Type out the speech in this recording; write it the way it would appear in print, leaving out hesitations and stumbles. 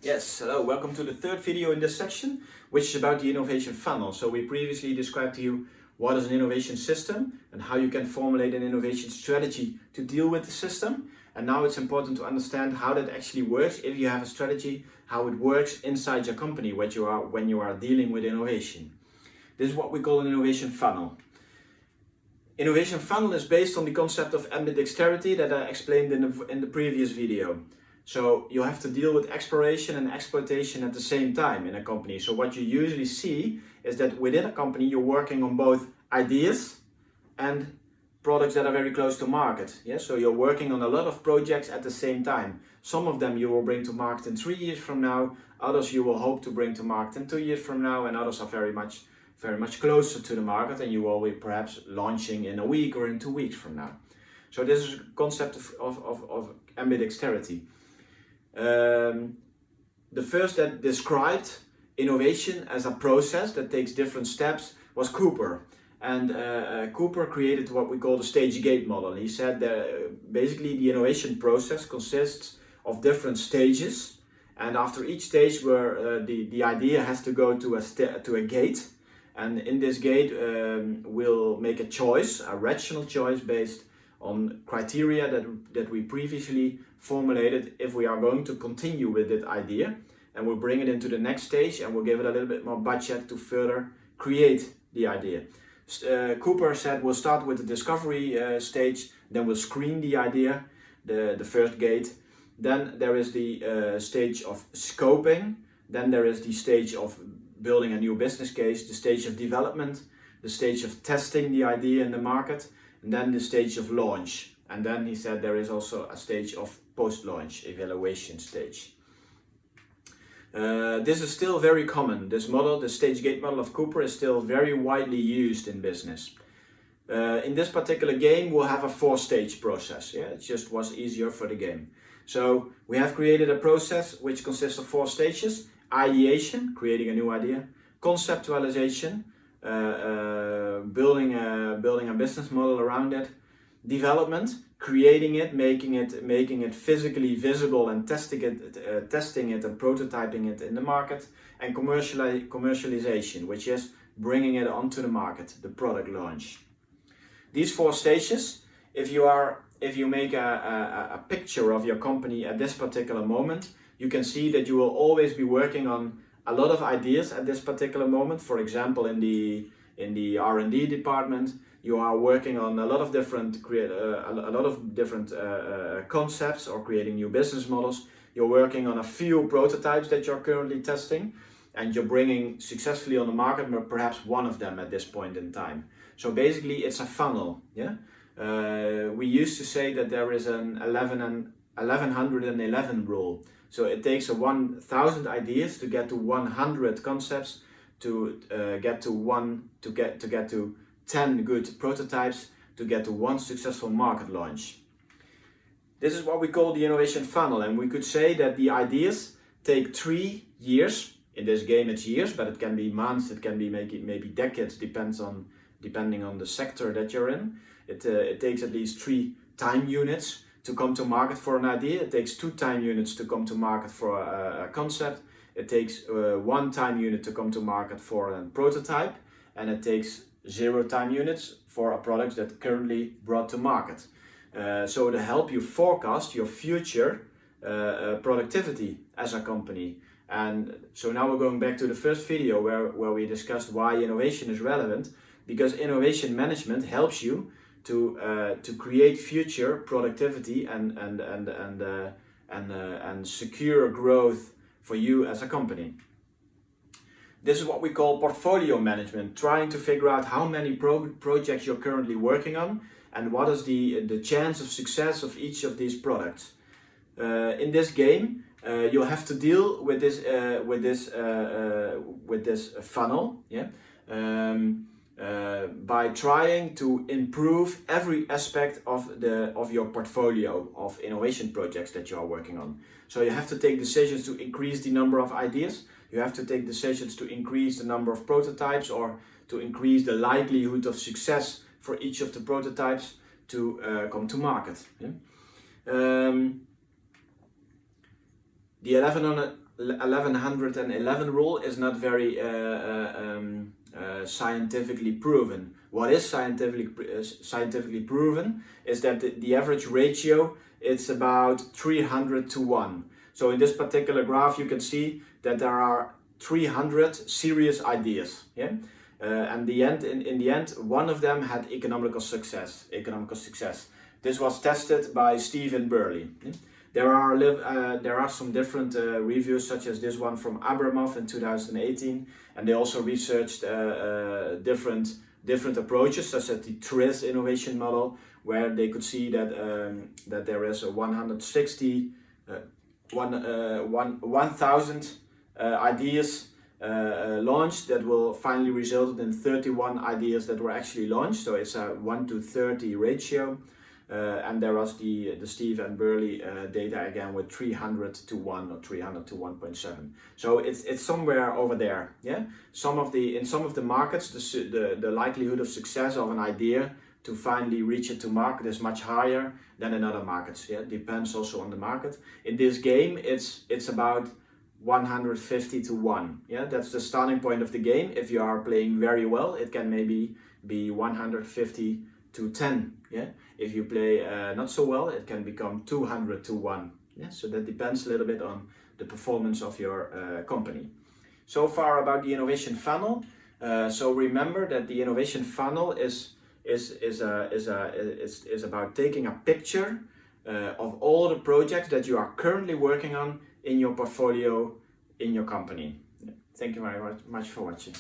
Yes, hello, welcome to the third video in this section, which is about the innovation funnel. So we previously described to you what is an innovation system and how you can formulate an innovation strategy to deal with the system. And now it's important to understand how that actually works if you have a strategy, how it works inside your company when you are dealing with innovation. This is what we call an innovation funnel. Innovation funnel is based on the concept of ambidexterity that I explained in the previous video. So you have to deal with exploration and exploitation at the same time in a company. So what you usually see is that within a company you're working on both ideas and products that are very close to market. Yeah? So you're working on a lot of projects at the same time. Some of them you will bring to market in 3 years from now, others you will hope to bring to market in 2 years from now, and others are very much closer to the market and you will be perhaps launching in a week or in 2 weeks from now. So this is a concept of ambidexterity. The first that described innovation as a process that takes different steps was Cooper. And Cooper created what we call the stage gate model. He said that basically the innovation process consists of different stages, and after each stage where the idea has to go to a gate, and in this gate we'll make a choice, a rational choice based on criteria that we previously formulated if we are going to continue with that idea, and we'll bring it into the next stage and we'll give it a little bit more budget to further create the idea. Cooper said we'll start with the discovery stage, then we'll screen the idea, the first gate, then there is the stage of scoping, then there is the stage of building a new business case, the stage of development, the stage of testing the idea in the market, and then the stage of launch. And then he said there is also a stage of post-launch, evaluation stage. This is still very common. This model, the stage gate model of Cooper, is still very widely used in business. In this particular game we'll have a 4-stage process. Yeah, it just was easier for the game. So we have created a process which consists of 4 stages. Ideation, creating a new idea. Conceptualization, building a business model around it. Development, creating it, making it physically visible and testing it and prototyping it in the market. And commercialization, which is bringing it onto the market, the product launch. These 4 stages, if you make a picture of your company at this particular moment, you can see that you will always be working on a lot of ideas at this particular moment. For example, in the R&D department, you are working on a lot of different concepts or creating new business models. You're working on a few prototypes that you're currently testing, and you're bringing successfully on the market perhaps one of them at this point in time. So basically, it's a funnel. Yeah, we used to say that there is an 1111 rule. So it takes 1,000 ideas to get to 100 concepts, to get to 10 good prototypes, to get to 1 successful market launch. This is what we call the innovation funnel, and we could say that the ideas take 3 years. In this game it's years, but it can be months, it can be maybe decades, depending on the sector that you're in. It takes at least 3 time units to come to market for an idea. It takes 2 time units to come to market for a concept. It takes 1 time unit to come to market for a prototype, and it takes 0 time units for a product that currently brought to market. So to help you forecast your future productivity as a company. And so now we're going back to the first video where we discussed why innovation is relevant, because innovation management helps you to create future productivity and secure growth for you as a company. This is what we call portfolio management, trying to figure out how many projects you're currently working on and what is the chance of success of each of these products. In this game, you'll have to deal with this funnel, yeah, by trying to improve every aspect of your portfolio of innovation projects that you are working on. So you have to take decisions to increase the number of ideas. You have to take decisions to increase the number of prototypes or to increase the likelihood of success for each of the prototypes to come to market. Yeah? The 1111 rule is not very scientifically proven. What is scientifically proven is that the average ratio, it's about 300 to 1. So in this particular graph you can see that there are 300 serious ideas. Yeah? And in the end, one of them had economical success. This was tested by Stephen Burley. Yeah? There are some different reviews, such as this one from Abramov in 2018, and they also researched different approaches, such as the TRIZ innovation model, where they could see that that there is a 1,000 ideas launched that will finally result in 31 ideas that were actually launched. So it's a 1 to 30 ratio. And there was the Steve and Burley data again with 300 to 1 or 300 to 1.7. So it's somewhere over there. Yeah. In some of the markets, the likelihood of success of an idea to finally reach it to market is much higher than in other markets. Yeah. Depends also on the market. In this game, it's about 150 to 1. Yeah. That's the starting point of the game. If you are playing very well, it can maybe be 150 to 10. Yeah. If you play not so well, it can become 200 to 1. Yeah. So that depends a little bit on the performance of your company. So far about the innovation funnel. So remember that the innovation funnel is about taking a picture of all the projects that you are currently working on in your portfolio in your company. Thank you very much for watching.